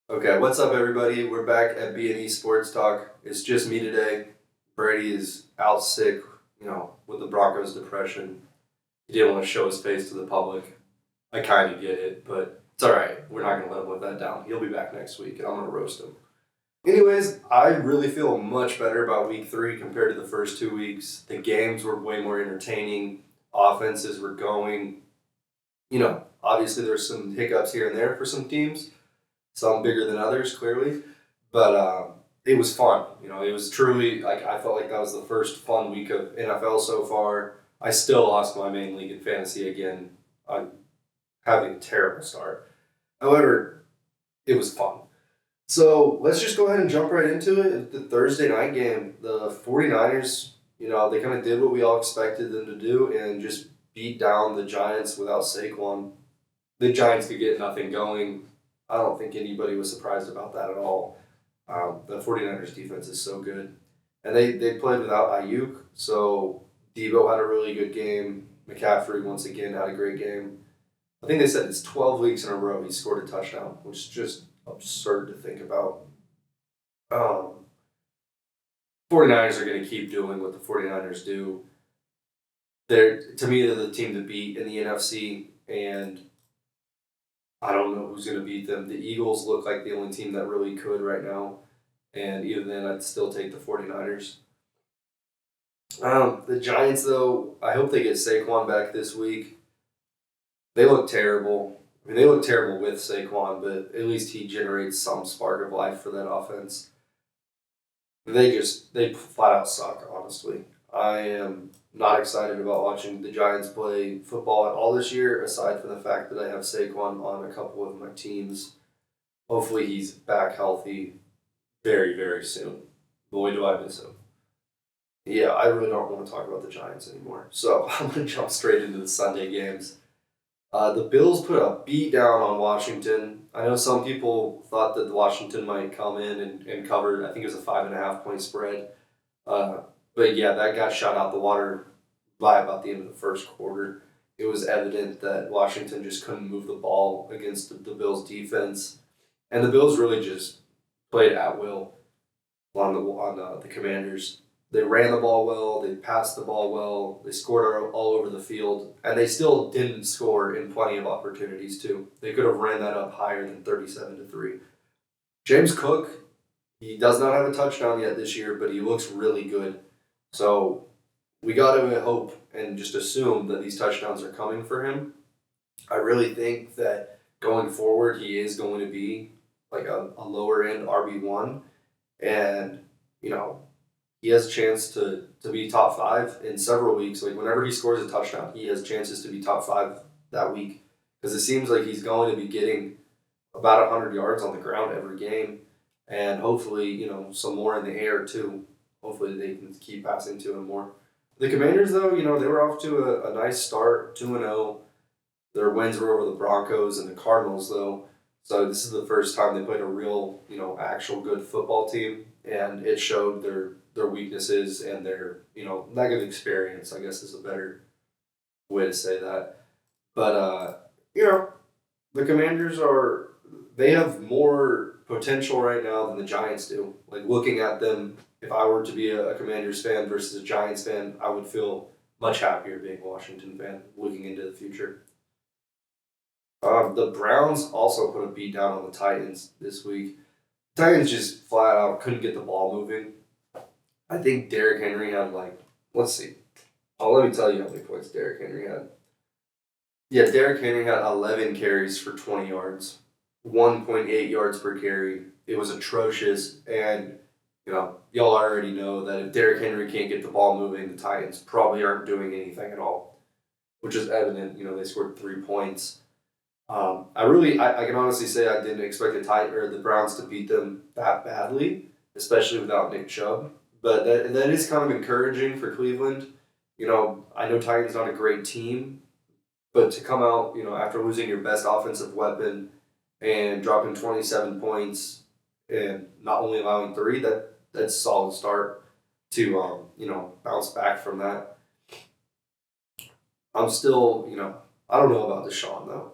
Okay, what's up, everybody? We're back at B&E Sports Talk. It's just me today. Brady is out sick, with the Broncos depression. He didn't want to show his face to the public. I kind of get it, but it's all right. We're not going to let him live that down. He'll be back next week, and I'm going to roast him. Anyways, I really feel much better about week 3 compared to the first 2 weeks. The games were way more entertaining. Offenses were going. Obviously there's some hiccups here and there for some teams, some bigger than others, clearly. But it was fun. It was truly like I felt like that was the first fun week of NFL so far. I still lost my main league in fantasy again. I'm having a terrible start. However, it was fun. So let's just go ahead and jump right into it. The Thursday night game, the 49ers, they kind of did what we all expected them to do and just beat down the Giants without Saquon. The Giants could get nothing going. I don't think anybody was surprised about that at all. The 49ers defense is so good. And they played without Ayuk, so Debo had a really good game. McCaffrey, once again, had a great game. I think they said it's 12 weeks in a row he scored a touchdown, which is just absurd to think about. Um, 49ers are going to keep doing what the 49ers do. To me, they're the team to beat in the NFC, and I don't know who's going to beat them. The Eagles look like the only team that really could right now. And even then, I'd still take the 49ers. The Giants, though, I hope they get Saquon back this week. They look terrible. I mean, they look terrible with Saquon, but at least he generates some spark of life for that offense. They flat out suck, honestly. I am not excited about watching the Giants play football at all this year, aside from the fact that I have Saquon on a couple of my teams. Hopefully, he's back healthy very, very soon. Boy, do I miss him. Yeah, I really don't want to talk about the Giants anymore. So I'm going to jump straight into the Sunday games. The Bills put a beat down on Washington. I know some people thought that Washington might come in and cover. I think it was a 5.5 point spread. Uh, but yeah, that got shot out the water by about the end of the first quarter. It was evident that Washington just couldn't move the ball against the Bills' defense, and the Bills really just played at will on the Commanders. They ran the ball well, they passed the ball well, they scored all over the field, and they still didn't score in plenty of opportunities too. They could have ran that up higher than 37-3. James Cook, he does not have a touchdown yet this year, but he looks really good. So we got to hope and just assume that these touchdowns are coming for him. I really think that going forward, he is going to be like a lower end RB1. And, you know, he has a chance to be top 5 in several weeks. Like whenever he scores a touchdown, he has chances to be top 5 that week because it seems like he's going to be getting about 100 yards on the ground every game, and hopefully some more in the air too. Hopefully they can keep passing to him more. The Commanders, though, they were off to a nice start, 2-0. Their wins were over the Broncos and the Cardinals, though. So this is the first time they played a real, actual good football team, and it showed their weaknesses and their, lack of experience, I guess is a better way to say that. But the Commanders they have more potential right now than the Giants do. Like looking at them, if I were to be a Commanders fan versus a Giants fan, I would feel much happier being a Washington fan looking into the future. The Browns also put a beat down on the Titans this week. Titans just flat out couldn't get the ball moving. I think Derrick Henry had let's see. Oh, let me tell you how many points Derrick Henry had. Yeah, Derrick Henry had 11 carries for 20 yards, 1.8 yards per carry. It was atrocious, and y'all already know that if Derrick Henry can't get the ball moving, the Titans probably aren't doing anything at all, which is evident. They scored 3 points. I can honestly say I didn't expect the Browns to beat them that badly, especially without Nick Chubb. But that is kind of encouraging for Cleveland. I know Titans not a great team, but to come out, after losing your best offensive weapon and dropping 27 points and not only allowing 3, that's a solid start to bounce back from that. I'm still, I don't know about Deshaun though.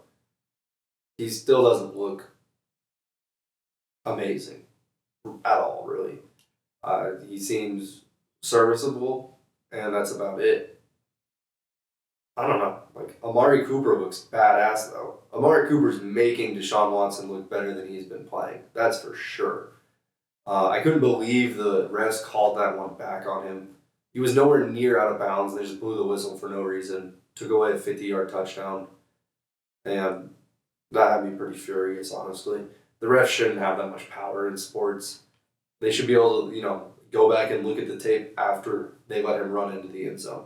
He still doesn't look amazing at all, really. He seems serviceable, and that's about it. I don't know. Like, Amari Cooper looks badass, though. Amari Cooper's making Deshaun Watson look better than he's been playing. That's for sure. I couldn't believe the refs called that one back on him. He was nowhere near out of bounds. They just blew the whistle for no reason. Took away a 50-yard touchdown. And that had me pretty furious, honestly. The refs shouldn't have that much power in sports. They should be able to, go back and look at the tape after they let him run into the end zone.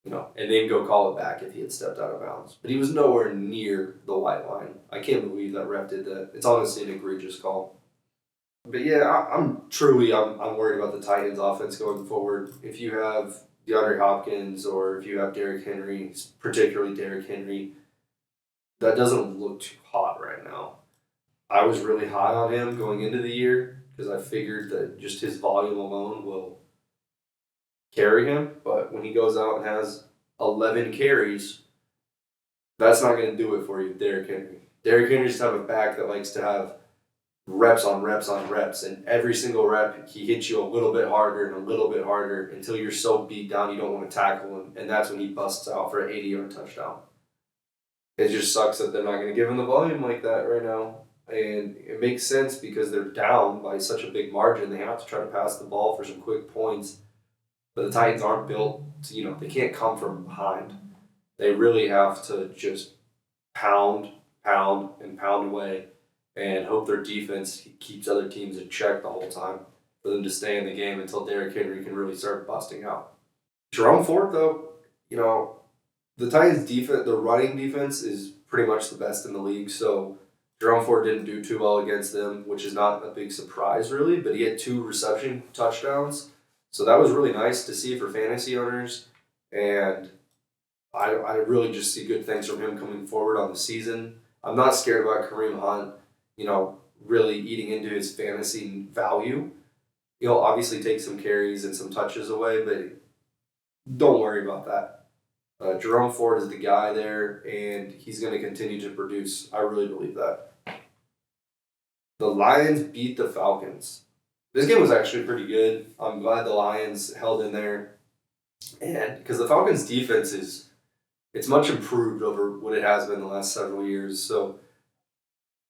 And then go call it back if he had stepped out of bounds. But he was nowhere near the white line. I can't believe that ref did that. It's honestly an egregious call. But yeah, I'm worried about the Titans offense going forward. If you have DeAndre Hopkins or if you have Derrick Henry, particularly Derrick Henry, that doesn't look too hot right now. I was really high on him going into the year because I figured that just his volume alone will carry him. But when he goes out and has 11 carries, that's not going to do it for you, Derrick Henry. Derrick Henry's the type of back that likes to have reps on reps on reps, and every single rep he hits you a little bit harder and a little bit harder until you're so beat down you don't want to tackle him, and that's when he busts out for an 80-yard touchdown. It just sucks that they're not going to give him the volume like that right now, and it makes sense because they're down by such a big margin. They have to try to pass the ball for some quick points, but the Titans aren't built to, they can't come from behind. They really have to just pound, pound, and pound away and hope their defense keeps other teams in check the whole time for them to stay in the game until Derrick Henry can really start busting out. Jerome Ford, though, the Titans' defense, the running defense is pretty much the best in the league, so Jerome Ford didn't do too well against them, which is not a big surprise, really, but he had 2 reception touchdowns, so that was really nice to see for fantasy owners, and I really just see good things from him coming forward on the season. I'm not scared about Kareem Hunt, really eating into his fantasy value. He'll obviously take some carries and some touches away, but don't worry about that. Jerome Ford is the guy there, and he's going to continue to produce. I really believe that. The Lions beat the Falcons. This game was actually pretty good. I'm glad the Lions held in there, and because the Falcons' defense it's much improved over what it has been the last several years. So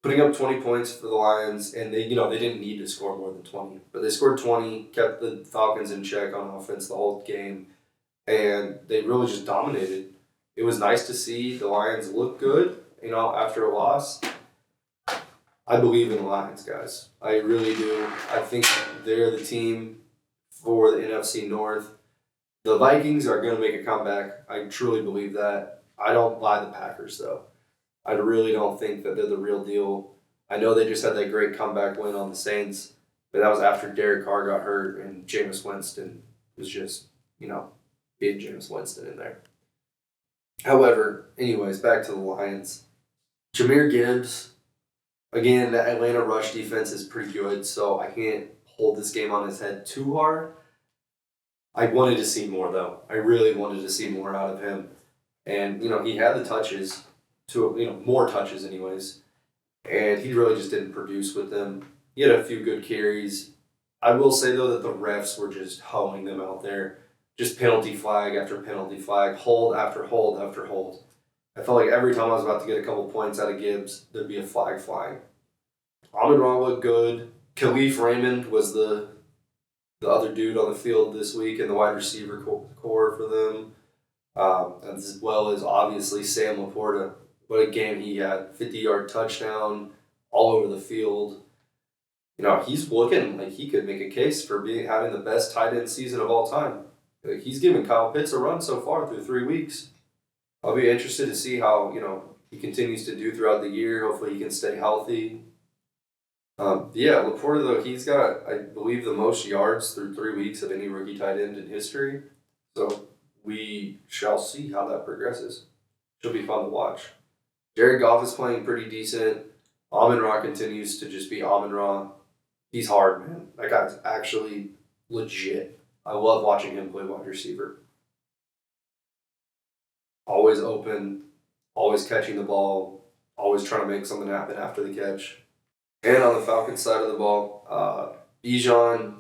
putting up 20 points for the Lions, and they didn't need to score more than 20, but they scored 20, kept the Falcons in check on offense the whole game, and they really just dominated. It was nice to see the Lions look good, after a loss. I believe in the Lions, guys. I really do. I think they're the team for the NFC North. The Vikings are going to make a comeback. I truly believe that. I don't buy the Packers, though. I really don't think that they're the real deal. I know they just had that great comeback win on the Saints, but that was after Derek Carr got hurt and Jameis Winston was just, being Jameis Winston in there. However, anyways, back to the Lions. Jahmyr Gibbs, again, the Atlanta rush defense is pretty good, so I can't hold this game on his head too hard. I wanted to see more, though. I really wanted to see more out of him. And, he had the touches, more touches anyways. And he really just didn't produce with them. He had a few good carries. I will say, though, that the refs were just hoeing them out there. Just penalty flag after penalty flag, hold after hold after hold. I felt like every time I was about to get a couple points out of Gibbs, there'd be a flag flying. Amon-Ra looked good. Khalif Raymond was the other dude on the field this week in the wide receiver core for them, as well as obviously Sam Laporta. What a game he had. 50-yard touchdown all over the field. He's looking like he could make a case for having the best tight end season of all time. He's giving Kyle Pitts a run so far through 3 weeks. I'll be interested to see how, he continues to do throughout the year. Hopefully he can stay healthy. Laporta, though, he's got, I believe, the most yards through 3 weeks of any rookie tight end in history. So we shall see how that progresses. Should be fun to watch. Jared Goff is playing pretty decent. Amon-Ra continues to just be Amon-Ra. He's hard, man. That guy's actually legit. I love watching him play wide receiver. Always open, always catching the ball, always trying to make something happen after the catch. And on the Falcons side of the ball, Bijan,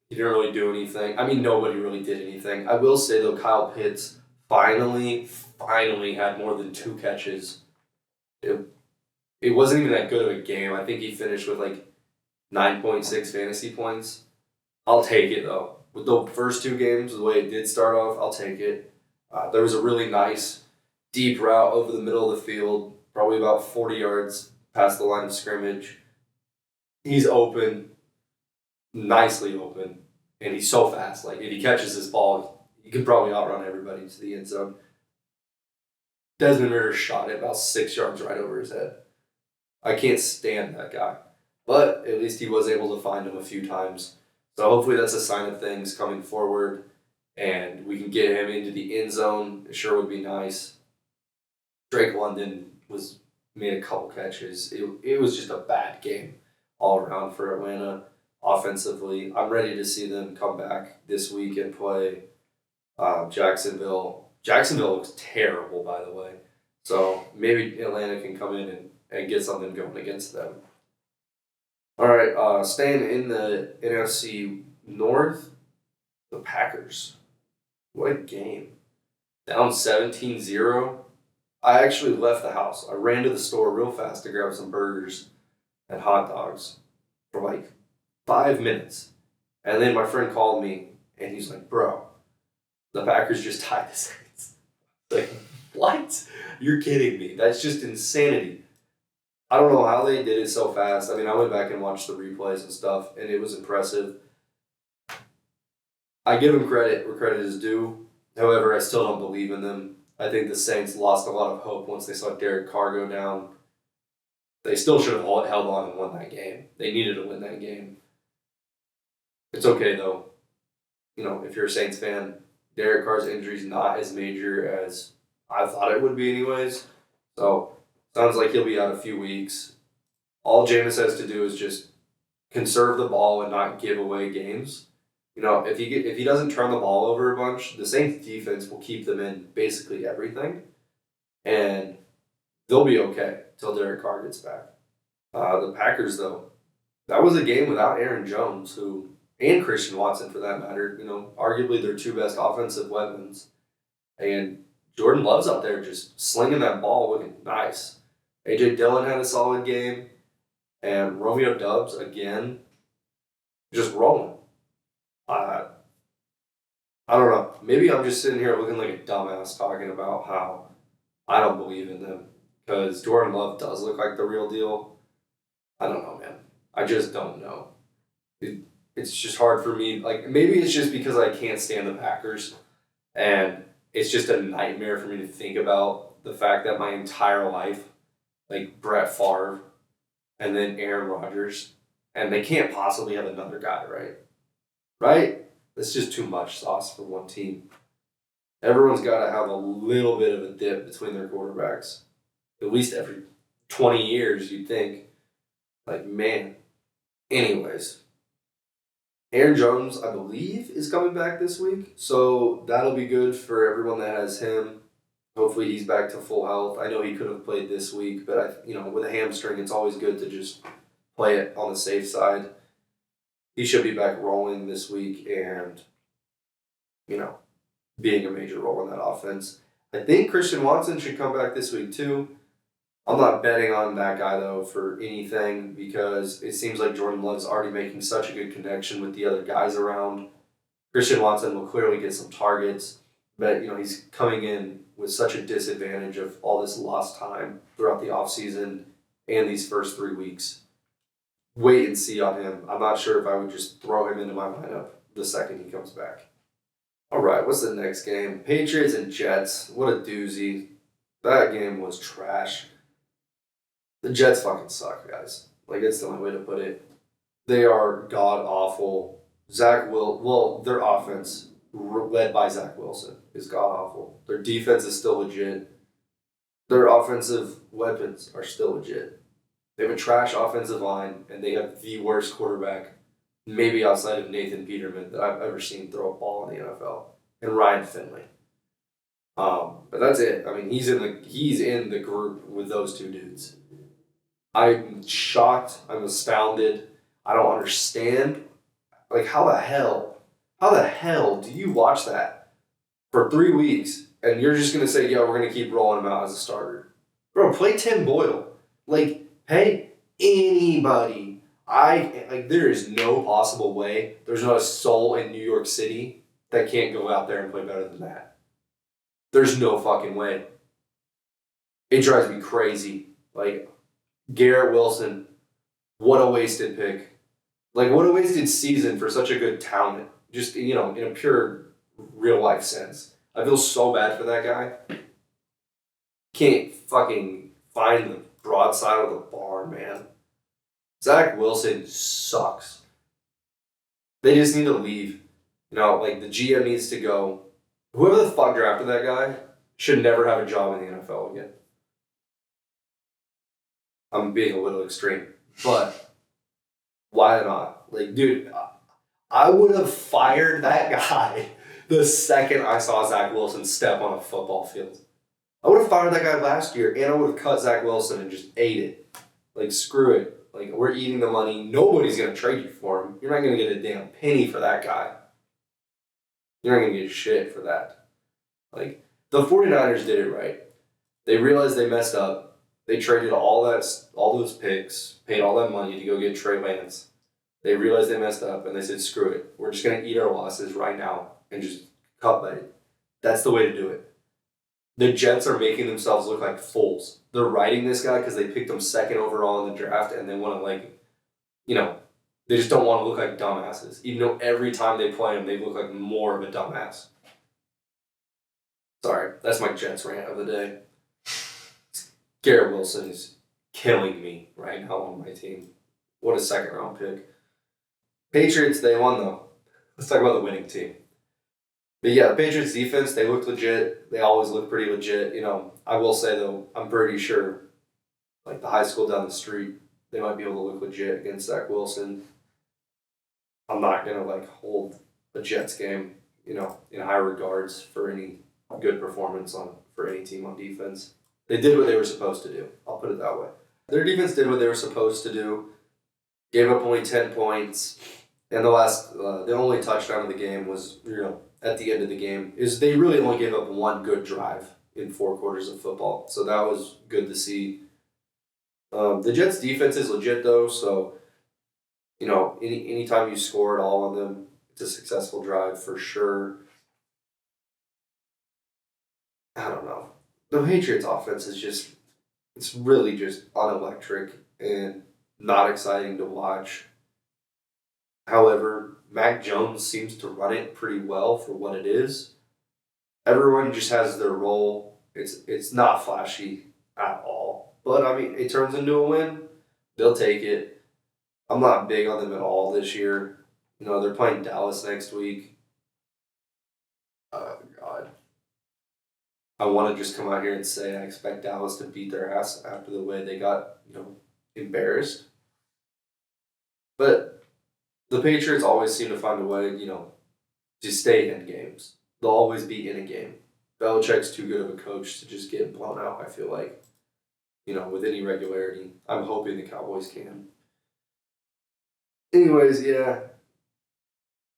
he didn't really do anything. I mean, nobody really did anything. I will say, though, Kyle Pitts finally had more than 2 catches. It, it wasn't even that good of a game. I think he finished with like 9.6 fantasy points. I'll take it, though. With the first 2 games, the way it did start off, I'll take it. There was a really nice deep route over the middle of the field, probably about 40 yards past the line of scrimmage. He's open, nicely open, and he's so fast. Like, if he catches this ball, he could probably outrun everybody to the end zone. Desmond Ritter shot it about 6 yards right over his head. I can't stand that guy. But at least he was able to find him a few times. So hopefully that's a sign of things coming forward, and we can get him into the end zone. It sure would be nice. Drake London made a couple catches. It was just a bad game all around for Atlanta offensively. I'm ready to see them come back this week and play Jacksonville. Jacksonville looks terrible, by the way. So maybe Atlanta can come in and get something going against them. All right, staying in the NFC North, the Packers. What a game. Down 17-0. I actually left the house. I ran to the store real fast to grab some burgers and hot dogs for like 5 minutes. And then my friend called me and he's like, bro, the Packers just tied the Saints. Like, what? You're kidding me. That's just insanity. I don't know how they did it so fast. I mean, I went back and watched the replays and stuff, and it was impressive. I give them credit where credit is due. However, I still don't believe in them. I think the Saints lost a lot of hope once they saw Derek Carr go down. They still should have held on and won that game. They needed to win that game. It's okay, though. You know, if you're a Saints fan, Derek Carr's injury is not as major as I thought it would be anyways. So, sounds like he'll be out a few weeks. All Jameis has to do is just conserve the ball and not give away games. You know, if he doesn't turn the ball over a bunch, the Saints defense will keep them in basically everything, and they'll be okay till Derek Carr gets back. The Packers, though, that was a game without Aaron Jones, and Christian Watson for that matter. You know, arguably their 2 best offensive weapons, and Jordan Love's out there just slinging that ball, looking nice. AJ Dillon had a solid game, and Romeo Dubs again, just rolling. Uh, I don't know. Maybe I'm just sitting here looking like a dumbass talking about how I don't believe in them because Jordan Love does look like the real deal. I don't know, man. I just don't know. It's just hard for me. Like, maybe it's just because I can't stand the Packers, and it's just a nightmare for me to think about the fact that my entire life, like Brett Favre and then Aaron Rodgers, and they can't possibly have another guy, right? Right? That's just too much sauce for one team. Everyone's got to have a little bit of a dip between their quarterbacks. At least every 20 years, you'd think. Like, man. Anyways, Aaron Jones, I believe, is coming back this week. So that'll be good for everyone that has him. Hopefully he's back to full health. I know he could have played this week, but with a hamstring, it's always good to just play it on the safe side. He should be back rolling this week and, being a major role in that offense. I think Christian Watson should come back this week too. I'm not betting on that guy though for anything because it seems like Jordan Love's already making such a good connection with the other guys around. Christian Watson will clearly get some targets, but he's coming in with such a disadvantage of all this lost time throughout the offseason and these first 3 weeks. Wait and see on him. I'm not sure if I would just throw him into my lineup the second he comes back. All right, what's the next game? Patriots and Jets. What a doozy. That game was trash. The Jets fucking suck, guys. Like, it's the only way to put it. They are god-awful. Their offense, led by Zach Wilson, is god-awful. Their defense is still legit. Their offensive weapons are still legit. They have a trash offensive line, and they have the worst quarterback, maybe outside of Nathan Peterman, that I've ever seen throw a ball in the NFL, and Ryan Finley. But that's it. I mean, he's in the group with those 2 dudes. I'm shocked. I'm astounded. I don't understand. Like, how the hell do you watch that for 3 weeks and you're just going to say, yeah, we're going to keep rolling him out as a starter? Bro, play Tim Boyle. Like, pay anybody. There is no possible way. There's not a soul in New York City that can't go out there and play better than that. There's no fucking way. It drives me crazy. Like, Garrett Wilson, what a wasted pick. Like, what a wasted season for such a good talent. Just, in a pure real life sense. I feel so bad for that guy. Can't fucking find the broadside of the barn, man. Zach Wilson sucks. They just need to leave. Like, the GM needs to go. Whoever the fuck drafted that guy should never have a job in the NFL again. I'm being a little extreme. But why not? Like, dude, I would have fired that guy the second I saw Zach Wilson step on a football field. I would have fired that guy last year, and I would have cut Zach Wilson and just ate it. Like, screw it. Like, we're eating the money. Nobody's going to trade you for him. You're not going to get a damn penny for that guy. You're not going to get shit for that. Like, the 49ers did it right. They realized they messed up. They traded all those picks, paid all that money to go get Trey Lance. They realized they messed up, and they said, screw it. We're just going to eat our losses right now and just cut bait. That's the way to do it. The Jets are making themselves look like fools. They're riding this guy because they picked him second overall in the draft, and they want to, they just don't want to look like dumbasses. Even though every time they play him, they look like more of a dumbass. Sorry, that's my Jets rant of the day. Garrett Wilson is killing me right now on my team. What a second round pick. Patriots, they won though. Let's talk about the winning team. But yeah, the Patriots defense, they look legit. They always look pretty legit. I will say though, I'm pretty sure like the high school down the street, they might be able to look legit against Zach Wilson. I'm not gonna hold a Jets game, in high regards for any good performance for any team on defense. They did what they were supposed to do. I'll put it that way. Their defense did what they were supposed to do. Gave up only 10 points. And the only touchdown of the game was, at the end of the game, is they really only gave up one good drive in 4 quarters of football. So that was good to see. The Jets' defense is legit, though, so, anytime you score at all on them, it's a successful drive for sure. I don't know. The Patriots' offense is it's really just unelectric and not exciting to watch. However, Mac Jones seems to run it pretty well for what it is. Everyone just has their role. It's not flashy at all. But, it turns into a win. They'll take it. I'm not big on them at all this year. They're playing Dallas next week. Oh, God. I want to just come out here and say I expect Dallas to beat their ass after the way they got, embarrassed. But the Patriots always seem to find a way, to stay in games. They'll always be in a game. Belichick's too good of a coach to just get blown out, I feel like, with any regularity. I'm hoping the Cowboys can. Anyways, yeah.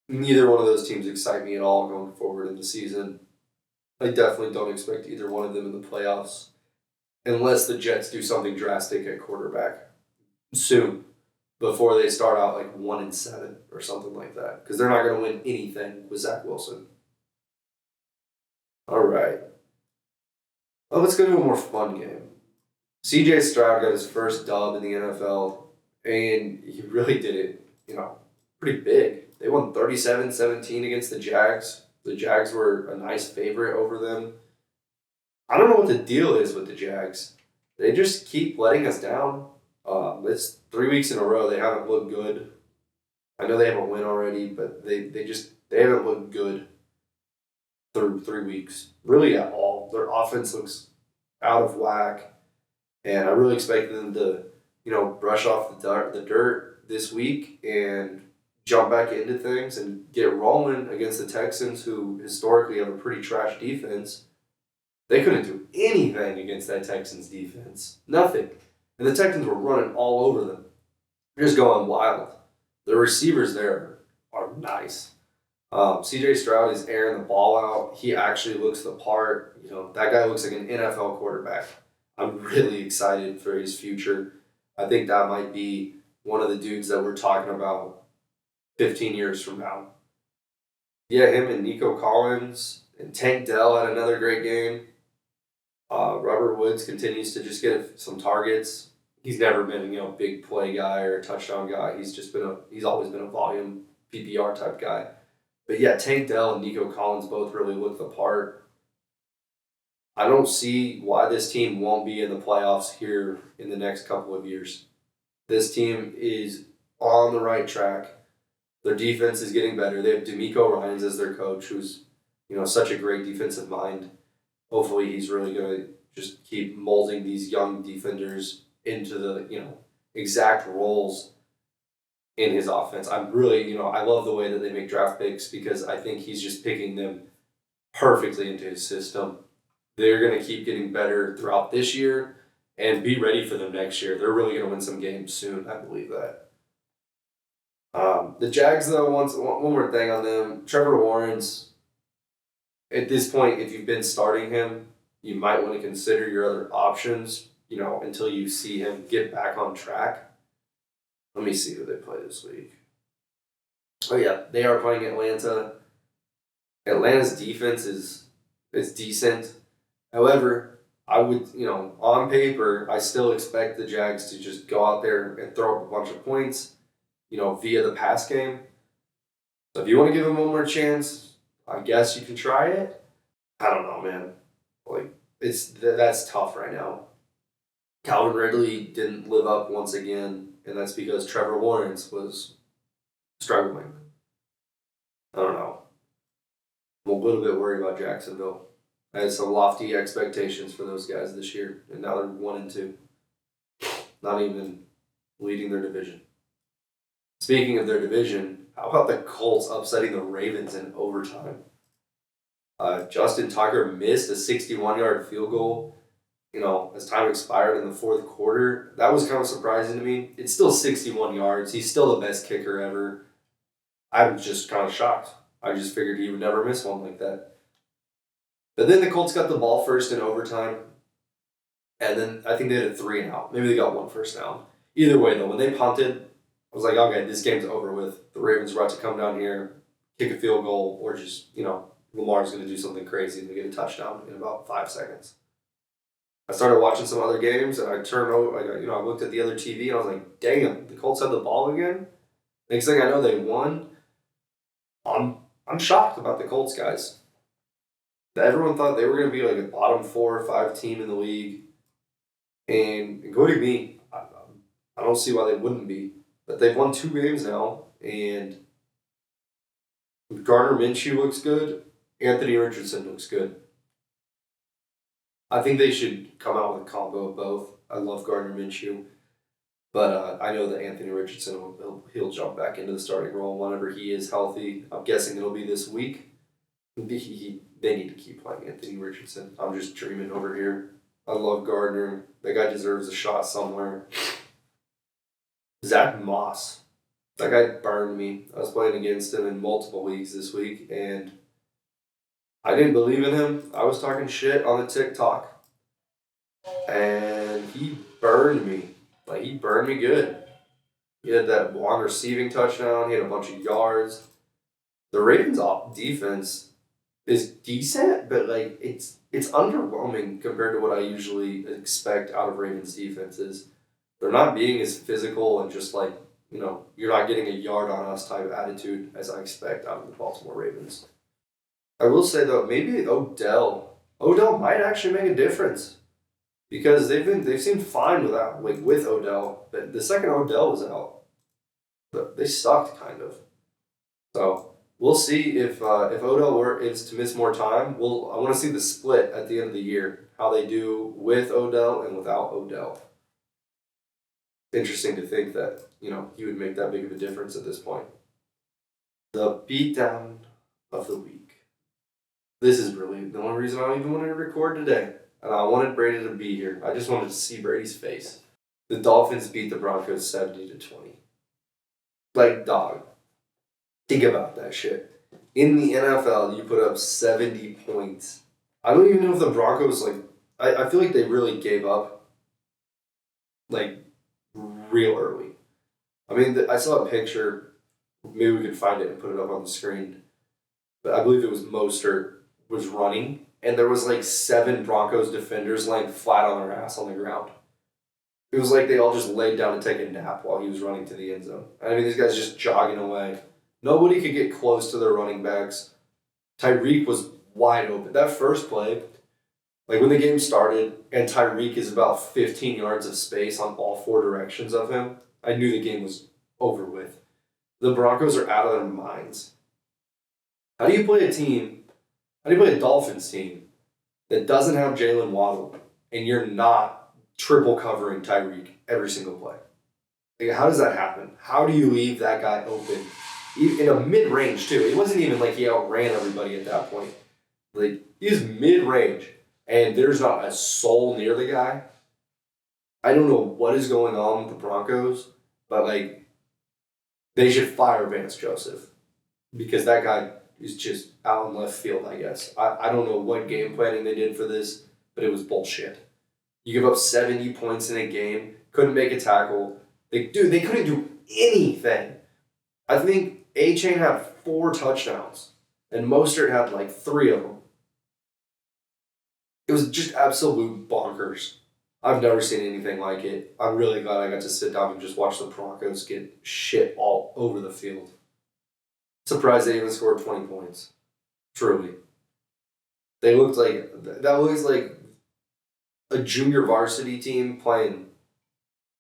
Neither one of those teams excite me at all going forward in the season. I definitely don't expect either one of them in the playoffs unless the Jets do something drastic at quarterback soon before they start out 1-7 or something like that, because they're not going to win anything with Zach Wilson. All right. Well, let's go to a more fun game. CJ Stroud got his first dub in the NFL, and he really did it, pretty big. They won 37-17 against the Jags. The Jags were a nice favorite over them. I don't know what the deal is with the Jags. They just keep letting us down. It's 3 weeks in a row. They haven't looked good. I know they have a win already, but they haven't looked good through 3 weeks. Really at all. Their offense looks out of whack. And I really expect them to, brush off the dirt this week and jump back into things and get rolling against the Texans, who historically have a pretty trash defense. They couldn't do anything against that Texans defense. Nothing. And the Texans were running all over them. They're just going wild. The receivers there are nice. CJ Stroud is airing the ball out. He actually looks the part. That guy looks like an NFL quarterback. I'm really excited for his future. I think that might be one of the dudes that we're talking about 15 years from now. Yeah, him and Nico Collins and Tank Dell had another great game. Robert Woods continues to just get some targets. He's never been a big play guy or a touchdown guy. He's always been a volume PPR type guy. But yeah, Tank Dell and Nico Collins both really look the part. I don't see why this team won't be in the playoffs here in the next couple of years. This team is on the right track. Their defense is getting better. They have D'Amico Ryans as their coach, who's such a great defensive mind. Hopefully, he's really going to just keep molding these young defenders into the exact roles in his offense. I'm really I love the way that they make draft picks because I think he's just picking them perfectly into his system. They're going to keep getting better throughout this year and be ready for them next year. They're really going to win some games soon. I believe that. The Jags, though, one more thing on them. Trevor Lawrence, at this point, if you've been starting him, you might want to consider your other options, until you see him get back on track. Let me see who they play this week. Oh, yeah, they are playing Atlanta. Atlanta's defense is decent. However, I would, on paper, I still expect the Jags to just go out there and throw up a bunch of points, via the pass game. So if you want to give him one more chance, I guess you can try it. I don't know, man. That's tough right now. Calvin Ridley didn't live up once again, and that's because Trevor Lawrence was struggling. I don't know. I'm a little bit worried about Jacksonville. I had some lofty expectations for those guys this year, and now they're 1-2. Not even leading their division. Speaking of their division, how about the Colts upsetting the Ravens in overtime? Justin Tucker missed a 61-yard field goal, as time expired in the fourth quarter. That was kind of surprising to me. It's still 61 yards. He's still the best kicker ever. I'm just kind of shocked. I just figured he would never miss one like that. But then the Colts got the ball first in overtime, and then I think they had a 3-and-out. Maybe they got one first down. Either way, though, when they punted, I was like, okay, this game's over with. The Ravens are about to come down here, kick a field goal, or just, Lamar's going to do something crazy and they get a touchdown in about 5 seconds. I started watching some other games, and I turned over, I looked at the other TV, and I was like, damn, the Colts had the ball again? Next thing I know, they won. I'm shocked about the Colts, guys. Everyone thought they were going to be like a bottom 4 or 5 team in the league, and including me. I don't see why they wouldn't be. But they've won 2 games now, and Gardner Minshew looks good. Anthony Richardson looks good. I think they should come out with a combo of both. I love Gardner Minshew, but I know that Anthony Richardson he'll jump back into the starting role whenever he is healthy. I'm guessing it'll be this week. They need to keep playing Anthony Richardson. I'm just dreaming over here. I love Gardner. That guy deserves a shot somewhere. Zach Moss. That guy burned me. I was playing against him in multiple leagues this week, and I didn't believe in him. I was talking shit on the TikTok, and he burned me. He burned me good. He had that long receiving touchdown. He had a bunch of yards. The Ravens' defense is decent, but it's underwhelming compared to what I usually expect out of Ravens defenses. They're not being as physical and just you're not getting a yard on us type of attitude as I expect out of the Baltimore Ravens. I will say though, maybe Odell might actually make a difference because they've seemed fine with Odell, but the second Odell was out, they sucked kind of. So we'll see if Odell is to miss more time. I want to see the split at the end of the year, how they do with Odell and without Odell. Interesting to think that he would make that big of a difference at this point. The beatdown of the week. This is really the only reason I even wanted to record today, and I wanted Brady to be here. I just wanted to see Brady's face. The Dolphins beat the Broncos 70-20. Like, dog. Think about that shit. In the NFL, you put up 70 points. I don't even know if the Broncos, like, I feel like they really gave up, like, real early. I mean, I saw a picture. Maybe we could find it and put it up on the screen. But I believe it was Mostert was running, and there was like 7 Broncos defenders laying flat on their ass on the ground. It was like they all just laid down to take a nap while he was running to the end zone. I mean, these guys just jogging away. Nobody could get close to their running backs. Tyreek was wide open. That first play, like when the game started, and Tyreek is about 15 yards of space on all 4 directions of him, I knew the game was over with. The Broncos are out of their minds. How do you play a Dolphins team that doesn't have Jalen Waddle and you're not triple covering Tyreek every single play? Like, how does that happen? How do you leave that guy open? In a mid-range, too. It wasn't even like he outran everybody at that point. Like, he was mid-range, and there's not a soul near the guy. I don't know what is going on with the Broncos, but, like, they should fire Vance Joseph because that guy is just out in left field, I guess. I don't know what game planning they did for this, but it was bullshit. You give up 70 points in a game, couldn't make a tackle. They couldn't do anything. I think A-Chain had 4 touchdowns, and Mostert had like 3 of them. It was just absolute bonkers. I've never seen anything like it. I'm really glad I got to sit down and just watch the Broncos get shit all over the field. Surprised they even scored 20 points. Truly. That looks like a junior varsity team playing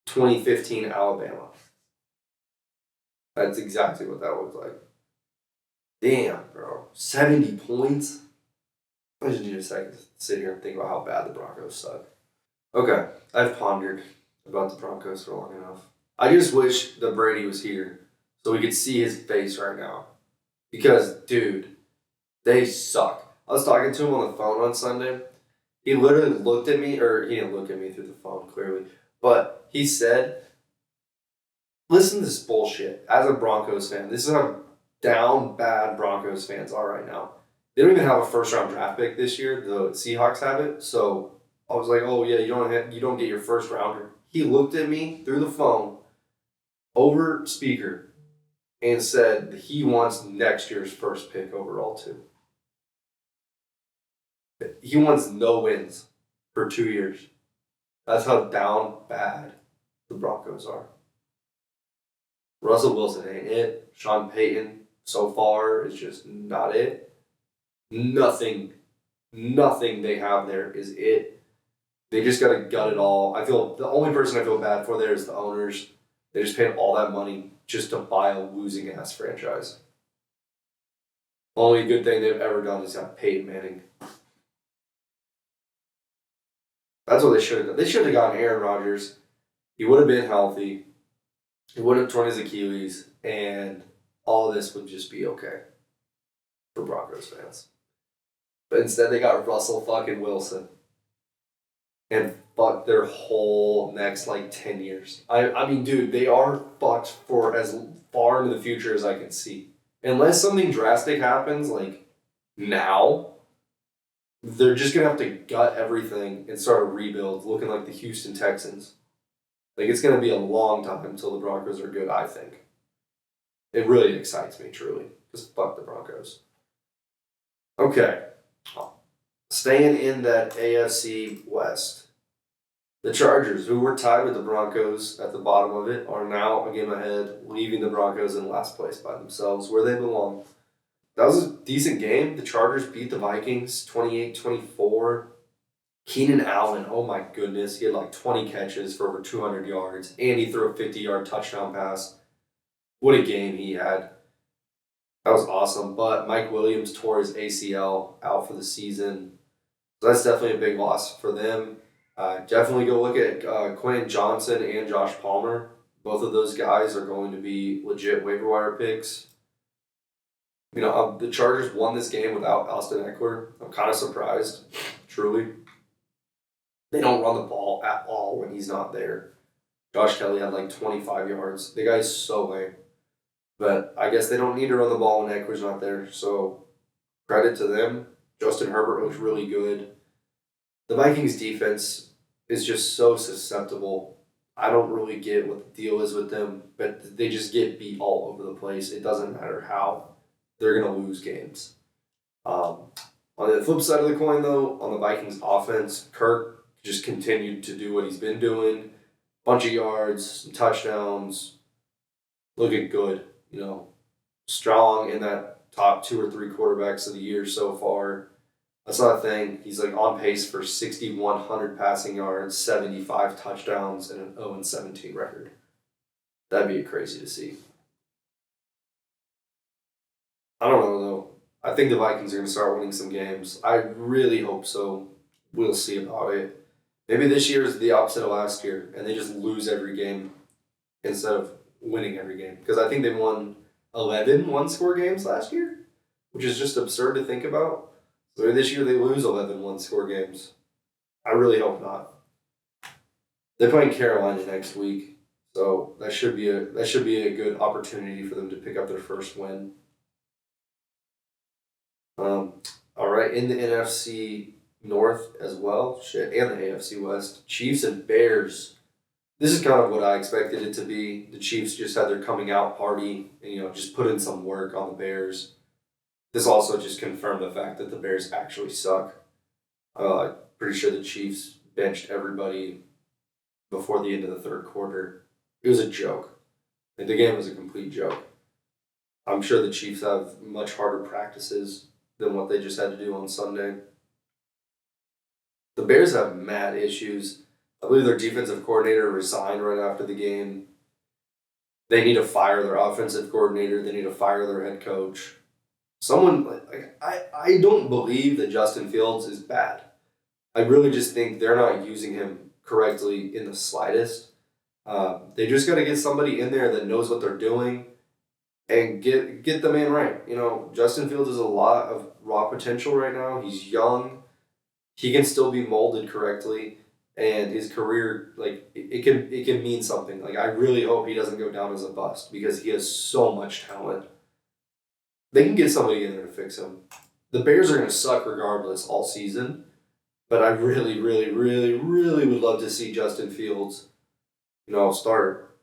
2015 Alabama. That's exactly what that looked like. Damn, bro. 70 points? I just need a second to sit here and think about how bad the Broncos suck. Okay, I've pondered about the Broncos for long enough. I just wish that Brady was here so we could see his face right now. Because, dude, they suck. I was talking to him on the phone on Sunday. He literally looked at me, or he didn't look at me through the phone, clearly. But he said, listen to this bullshit. As a Broncos fan, this is how down bad Broncos fans are right now. They don't even have a first-round draft pick this year. The Seahawks have it. So I was like, oh, yeah, you don't get your first rounder. He looked at me through the phone over speaker and said that he wants next year's first pick overall, too. He wants no wins for 2 years. That's how down bad the Broncos are. Russell Wilson ain't it. Sean Payton, so far, is just not it. Nothing they have there is it. They just got to gut it all. I feel the only person I feel bad for there is the owners. They just paid all that money just to buy a losing-ass franchise. Only good thing they've ever done is have Peyton Manning. That's what they should have done. They should have gotten Aaron Rodgers. He would have been healthy. He wouldn't have torn his Achilles. And all this would just be okay for Broncos fans. But instead they got Russell fucking Wilson. And fucked their whole next, 10 years. I mean, dude, they are fucked for as far into the future as I can see. Unless something drastic happens, now, they're just going to have to gut everything and start a rebuild looking like the Houston Texans. It's going to be a long time until the Broncos are good, I think. It really excites me, truly. Because fuck the Broncos. Okay. Staying in that AFC West. The Chargers, who were tied with the Broncos at the bottom of it, are now a game ahead, leaving the Broncos in last place by themselves, where they belong. That was a decent game. The Chargers beat the Vikings 28-24. Keenan Allen, oh my goodness, he had 20 catches for over 200 yards, and he threw a 50-yard touchdown pass. What a game he had. That was awesome. But Mike Williams tore his ACL out for the season. So that's definitely a big loss for them. Definitely go look at Quentin Johnson and Josh Palmer. Both of those guys are going to be legit waiver wire picks. The Chargers won this game without Austin Eckler. I'm kind of surprised, truly. They don't run the ball at all when he's not there. Josh Kelly had like 25 yards. The guy's so lame. But I guess they don't need to run the ball when Eckler's not there. So credit to them. Justin Herbert looks really good. The Vikings defense is just so susceptible. I don't really get what the deal is with them, but they just get beat all over the place. It doesn't matter how. They're going to lose games. Um, on the flip side of the coin, though, on the Vikings offense, Kirk just continued to do what he's been doing. Bunch of yards, some touchdowns, looking good. Strong in that top 2 or 3 quarterbacks of the year so far. That's not a thing. He's like on pace for 6,100 passing yards, 75 touchdowns, and an 0-17 record. That'd be crazy to see. I don't know though. I think the Vikings are going to start winning some games. I really hope so. We'll see about it. Maybe this year is the opposite of last year, and they just lose every game instead of winning every game. Because I think they won 11 one-score games last year, which is just absurd to think about. So this year they lose 11 one-score games. I really hope not. They're playing Carolina next week, so that should be a good opportunity for them to pick up their first win. All right, in the NFC North as well, and the AFC West, Chiefs and Bears. This is kind of what I expected it to be. The Chiefs just had their coming out party and just put in some work on the Bears. This also just confirmed the fact that the Bears actually suck. Pretty sure the Chiefs benched everybody before the end of the third quarter. It was a joke. Like, the game was a complete joke. I'm sure the Chiefs have much harder practices than what they just had to do on Sunday. The Bears have mad issues. I believe their defensive coordinator resigned right after the game. They need to fire their offensive coordinator. They need to fire their head coach. I don't believe that Justin Fields is bad. I really just think they're not using him correctly in the slightest. They just got to get somebody in there that knows what they're doing and get the man right. Justin Fields has a lot of raw potential right now. He's young. He can still be molded correctly, and his career, like, it can mean something. Like, I really hope he doesn't go down as a bust because he has so much talent. They can get somebody in there to fix him. The Bears are going to suck regardless all season, but I really, really, really, really would love to see Justin Fields, start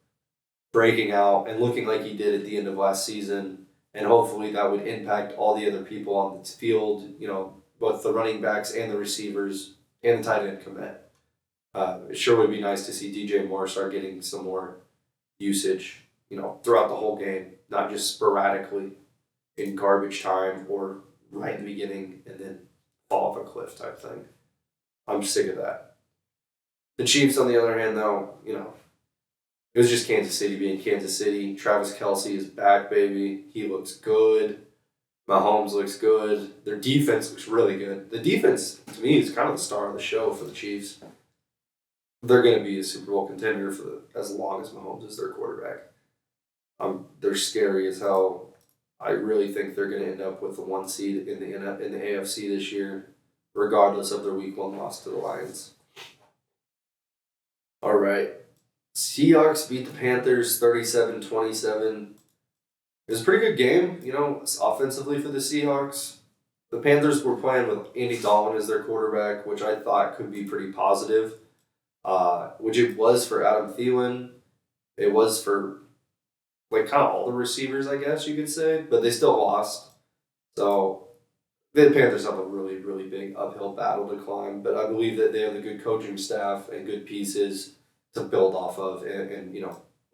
breaking out and looking like he did at the end of last season, and hopefully that would impact all the other people on the field, both the running backs and the receivers and the tight end commit. It sure would be nice to see DJ Moore start getting some more usage, throughout the whole game, not just sporadically in garbage time or right in the beginning and then fall off a cliff type thing. I'm sick of that. The Chiefs, on the other hand, though, it was just Kansas City being Kansas City. Travis Kelce is back, baby. He looks good. Mahomes looks good. Their defense looks really good. The defense, to me, is kind of the star of the show for the Chiefs. They're going to be a Super Bowl contender for as long as Mahomes is their quarterback. They're scary as hell. I really think they're going to end up with the 1 seed in the AFC this year, regardless of their Week 1 loss to the Lions. All right. Seahawks beat the Panthers 37-27. It was a pretty good game, offensively for the Seahawks. The Panthers were playing with Andy Dalton as their quarterback, which I thought could be pretty positive, which it was for Adam Thielen. It was for kind of all the receivers, I guess you could say, but they still lost. So the Panthers have a really, really big uphill battle to climb, but I believe that they have a good coaching staff and good pieces to build off of and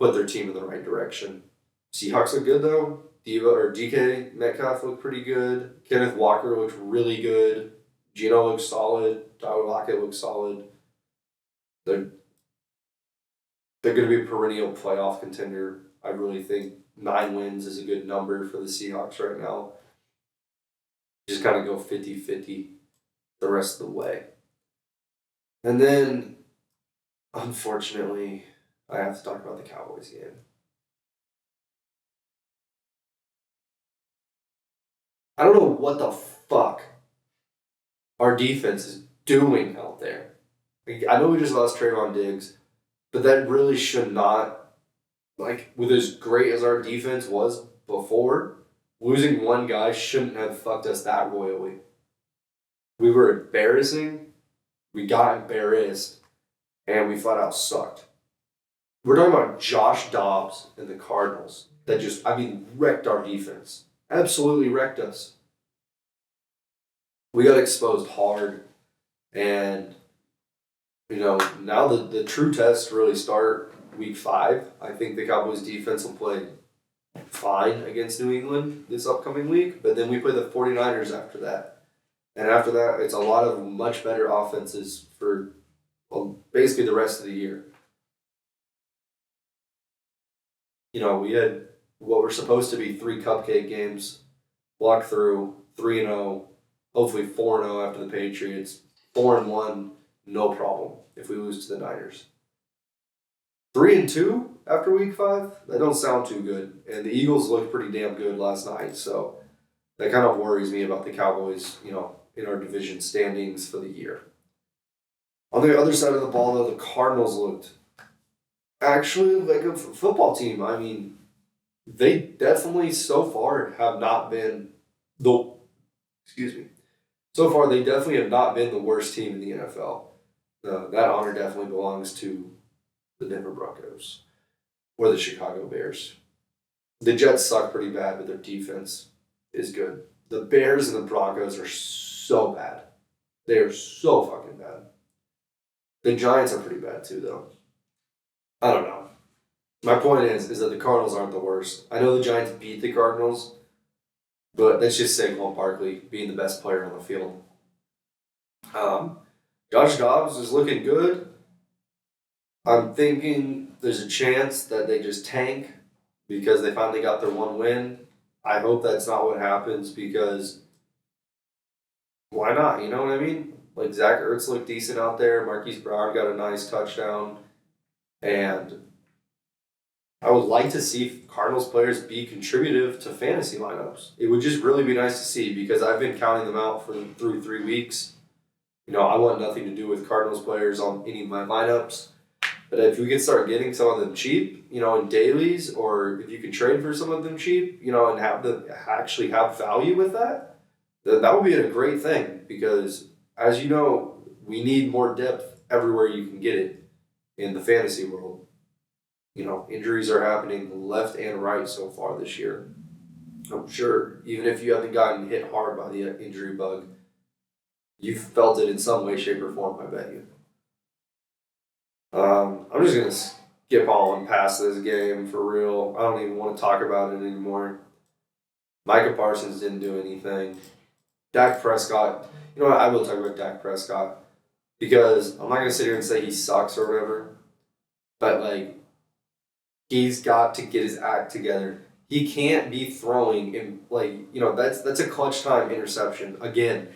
put their team in the right direction. Seahawks look good, though. DK Metcalf looked pretty good. Kenneth Walker looked really good. Gino looks solid. Tyler Lockett looks solid. They're going to be a perennial playoff contender. I really think 9 wins is a good number for the Seahawks right now. Just kind of go 50-50 the rest of the way. And then, unfortunately, I have to talk about the Cowboys game. I don't know what the fuck our defense is doing out there. I know we just lost Trayvon Diggs, But that really should not, like, with as great as our defense was before, losing one guy shouldn't have fucked us that royally. We were embarrassing, we got embarrassed, and we flat out sucked. We're talking about Josh Dobbs and the Cardinals that just, wrecked our defense. Absolutely wrecked us. We got exposed hard, and now the true tests really start week 5. I think the Cowboys defense will play fine against New England this upcoming week, but then we play the 49ers after that. And after that, it's a lot of much better offenses for basically the rest of the year. We had what were supposed to be 3 cupcake games, walk through 3-0, hopefully 4-0 after the Patriots, 4-1, no problem if we lose to the Niners. 3-2 after week 5, that don't sound too good. And the Eagles looked pretty damn good last night, so that kind of worries me about the Cowboys, in our division standings for the year. On the other side of the ball, though, the Cardinals looked actually like a football team. They definitely so far have not been so far they definitely have not been the worst team in the NFL. That honor definitely belongs to the Denver Broncos or the Chicago Bears. The Jets suck pretty bad, but their defense is good. The Bears and the Broncos are so bad. They are so fucking bad. The Giants are pretty bad too, though. I don't know. My point is that the Cardinals aren't the worst. I know the Giants beat the Cardinals, but that's just Saquon Barkley being the best player on the field. Josh Dobbs is looking good. I'm thinking there's a chance that they just tank because they finally got their one win. I hope that's not what happens because why not? You know what I mean? Like Zach Ertz looked decent out there. Marquise Brown got a nice touchdown. And I would like to see Cardinals players be contributive to fantasy lineups. It would just really be nice to see because I've been counting them out through 3 weeks. I want nothing to do with Cardinals players on any of my lineups. But if we could start getting some of them cheap, in dailies, or if you can trade for some of them cheap, and have them actually have value with that, then that would be a great thing because, as you know, we need more depth everywhere you can get it in the fantasy world. Injuries are happening left and right so far this year. I'm sure, even if you haven't gotten hit hard by the injury bug, you've felt it in some way, shape, or form, I bet you. I'm just going to skip on past this game for real. I don't even want to talk about it anymore. Micah Parsons didn't do anything. Dak Prescott, you know what? I will talk about Dak Prescott because I'm not going to sit here and say he sucks or whatever, but he's got to get his act together. He can't be throwing in that's a clutch time interception. Again,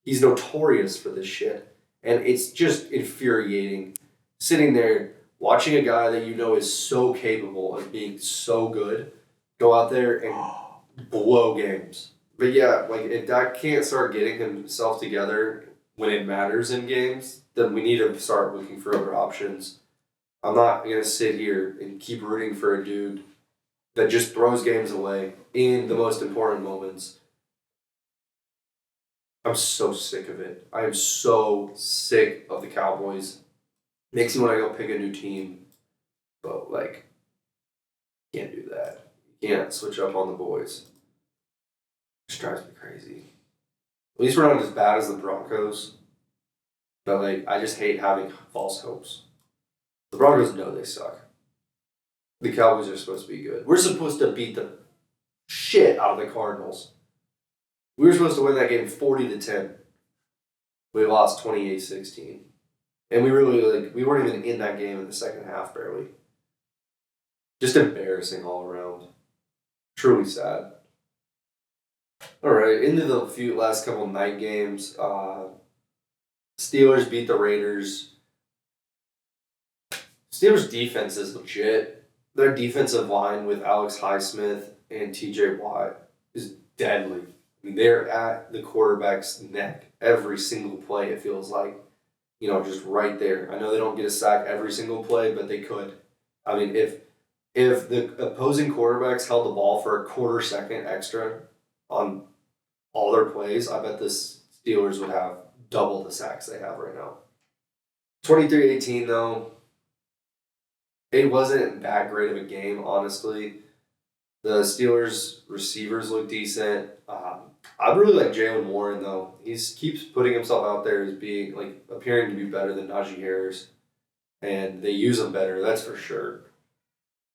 he's notorious for this shit. And it's just infuriating sitting there watching a guy that is so capable of being so good go out there and blow games. But yeah, if Dak can't start getting himself together when it matters in games, then we need to start looking for other options. I'm not going to sit here and keep rooting for a dude that just throws games away in the most important moments. I'm so sick of it. I am so sick of the Cowboys. Makes me want to go pick a new team. But, can't do that. You can't switch up on the boys. It just drives me crazy. At least we're not as bad as the Broncos. But, I just hate having false hopes. The Broncos know they suck. The Cowboys are supposed to be good. We're supposed to beat the shit out of the Cardinals. We were supposed to win that game 40-10. We lost 28-16. And we weren't even in that game in the second half, barely. Just embarrassing all around. Truly sad. All right, into the last couple night games. Steelers beat the Raiders. Steelers' defense is legit. Their defensive line with Alex Highsmith and TJ Watt is deadly. They're at the quarterback's neck every single play, it feels like. just right there. I know they don't get a sack every single play, but they could. I mean, if the opposing quarterbacks held the ball for a quarter second extra on all their plays, I bet the Steelers would have double the sacks they have right now. 23-18 though, it wasn't that great of a game, honestly. The Steelers receivers look decent. I really like Jalen Warren though. He keeps putting himself out there as being like appearing to be better than Najee Harris, and they use him better. That's for sure.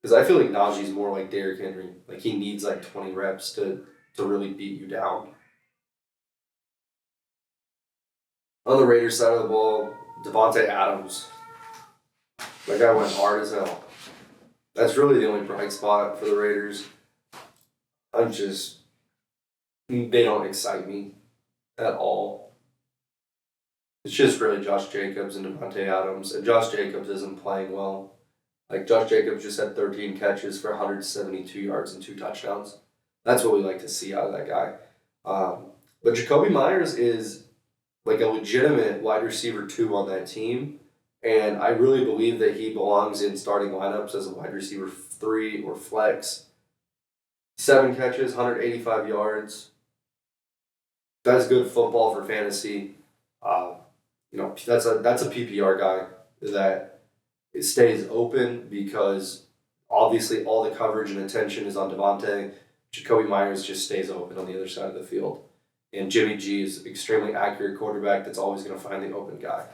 Because I feel like Najee's more like Derrick Henry. Like he needs like 20 reps to really beat you down. On the Raiders side of the ball, Devontae Adams. That guy went hard as hell. That's really the only bright spot for the Raiders. They don't excite me at all. It's just really Josh Jacobs and Devontae Adams, and Josh Jacobs isn't playing well. Like Josh Jacobs just had 13 catches for 172 yards and 2 touchdowns. That's what we like to see out of that guy. But Jacoby Myers is like a legitimate wide receiver 2 on that team, and I really believe that he belongs in starting lineups as a wide receiver 3 or flex. 7 catches, 185 yards. That's good football for fantasy. That's a PPR guy that it stays open because obviously all the coverage and attention is on Devontae. Jacoby Myers just stays open on the other side of the field. And Jimmy G is an extremely accurate quarterback that's always going to find the open guy.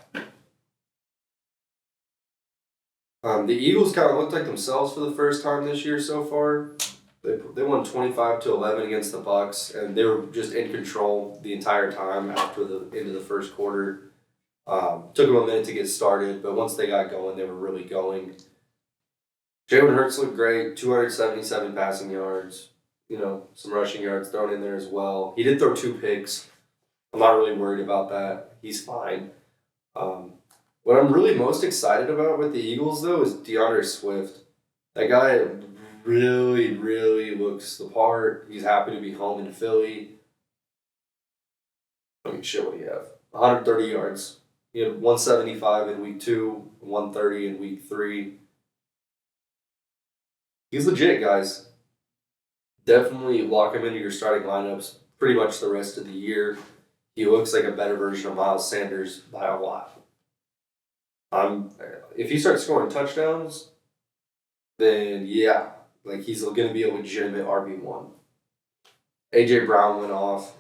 The Eagles kind of looked like themselves for the first time this year so far. They won 25-11 against the Bucks, and they were just in control the entire time after the end of the first quarter. Took them a minute to get started, but once they got going, they were really going. Jalen Hurts looked great, 277 passing yards, some rushing yards thrown in there as well. He did throw 2 picks. I'm not really worried about that. He's fine. What I'm really most excited about with the Eagles, though, is DeAndre Swift. That guy really, really looks the part. He's happy to be home in Philly. What do you have? 130 yards. He had 175 in week 2, 130 in week 3. He's legit, guys. Definitely lock him into your starting lineups pretty much the rest of the year. He looks like a better version of Miles Sanders by a lot. If he starts scoring touchdowns, then yeah, like he's going to be a legitimate RB1. A.J. Brown went off.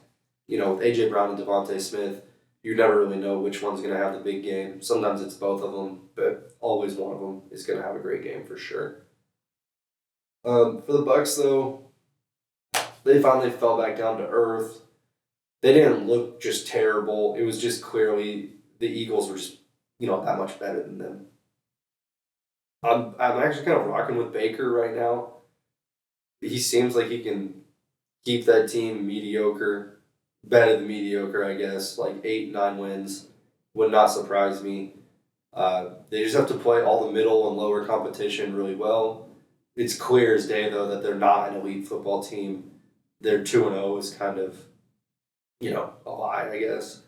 With A.J. Brown and Devontae Smith, you never really know which one's going to have the big game. Sometimes it's both of them, but always one of them is going to have a great game for sure. For the Bucks, though, they finally fell back down to earth. They didn't look just terrible. It was just clearly the Eagles were just, that much better than them. I'm actually kind of rocking with Baker right now. He seems like he can keep that team mediocre, better than mediocre, I guess, like 8-9 wins. Would not surprise me. They just have to play all the middle and lower competition really well. It's clear as day, though, that they're not an elite football team. Their 2-0 is kind of, a lie, I guess.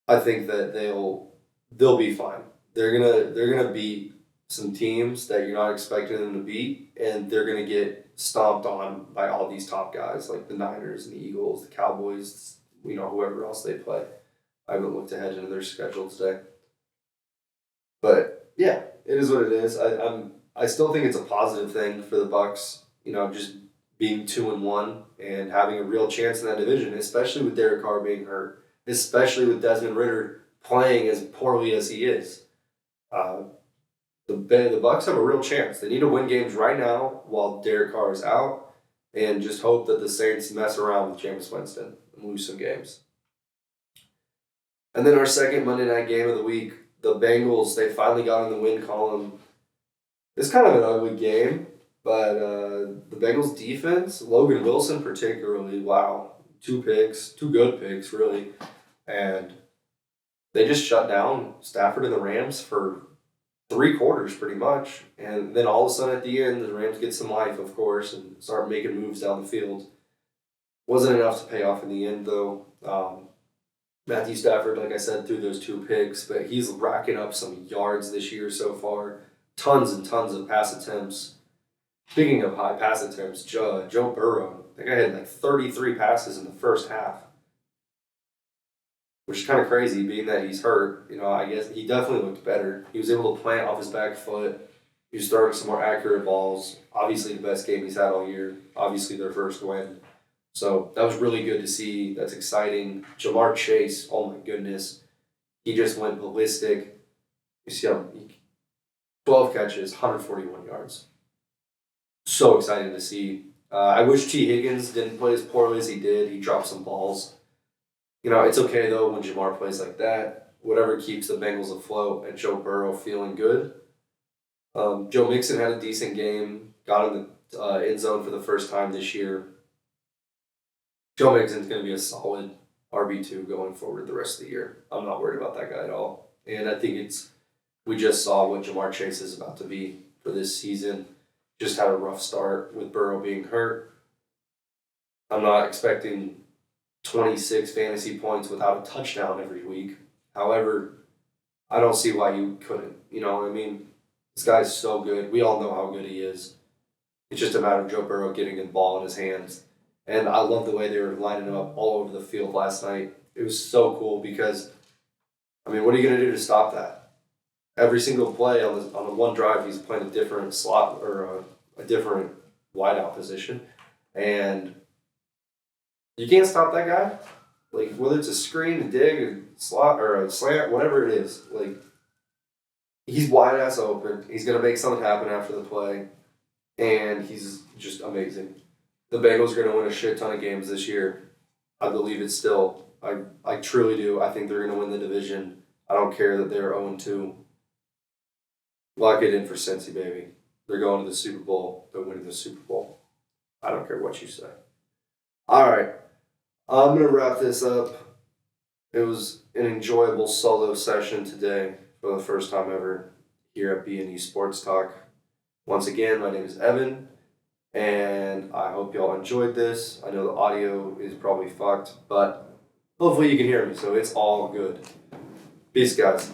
I think that they'll be fine. They're gonna beat some teams that you're not expecting them to beat, and they're gonna get stomped on by all these top guys like the Niners and the Eagles, the Cowboys, whoever else they play. I haven't looked ahead into their schedule today, but yeah, it is what it is. I still think it's a positive thing for the Bucks. Just being 2-1 and having a real chance in that division, especially with Derek Carr being hurt, especially with Desmond Ridder playing as poorly as he is. The Bucks have a real chance. They need to win games right now while Derek Carr is out, and just hope that the Saints mess around with Jameis Winston and lose some games. And then our second Monday night game of the week, the Bengals, they finally got in the win column. It's kind of an ugly game, but the Bengals defense, Logan Wilson particularly, wow, 2 good picks, really. And they just shut down Stafford and the Rams for 3 quarters pretty much. And then all of a sudden at the end, the Rams get some life, of course, and start making moves down the field. Wasn't enough to pay off in the end, though. Matthew Stafford, like I said, threw those 2 picks, but he's racking up some yards this year so far. Tons and tons of pass attempts. Speaking of high pass attempts, Joe Burrow, I think I had like 33 passes in the first half, which is kind of crazy being that he's hurt. I guess he definitely looked better. He was able to plant off his back foot. He was throwing some more accurate balls. Obviously, the best game he's had all year. Obviously, their first win. So that was really good to see. That's exciting. Jamar Chase, oh my goodness. He just went ballistic. You see him, 12 catches, 141 yards. So exciting to see. I wish T. Higgins didn't play as poorly as he did. He dropped some balls. It's okay though when Jamar plays like that. Whatever keeps the Bengals afloat and Joe Burrow feeling good. Joe Mixon had a decent game. Got in the end zone for the first time this year. Joe Mixon's going to be a solid RB2 going forward the rest of the year. I'm not worried about that guy at all. And I think we just saw what Jamar Chase is about to be for this season. Just had a rough start with Burrow being hurt. I'm not expecting 26 fantasy points without a touchdown every week. However, I don't see why you couldn't. You know what I mean? This guy's so good. We all know how good he is. It's just a matter of Joe Burrow getting the ball in his hands. And I love the way they were lining him up all over the field last night. It was so cool because, what are you going to do to stop that? Every single play on the one drive, he's playing a different slot or a different wideout position. And you can't stop that guy. Like, whether it's a screen, a dig, a slot, or a slant, whatever it is. Like, he's wide ass open. He's going to make something happen after the play. And he's just amazing. The Bengals are going to win a shit ton of games this year. I believe it still. I truly do. I think they're going to win the division. I don't care that they're 0-2. Lock it in for Cincy, baby. They're going to the Super Bowl. They're winning the Super Bowl. I don't care what you say. All right. I'm going to wrap this up. It was an enjoyable solo session today for the first time ever here at B&E Sports Talk. Once again, my name is Evan. And I hope y'all enjoyed this. I know the audio is probably fucked, but hopefully you can hear me, so it's all good. Peace, guys.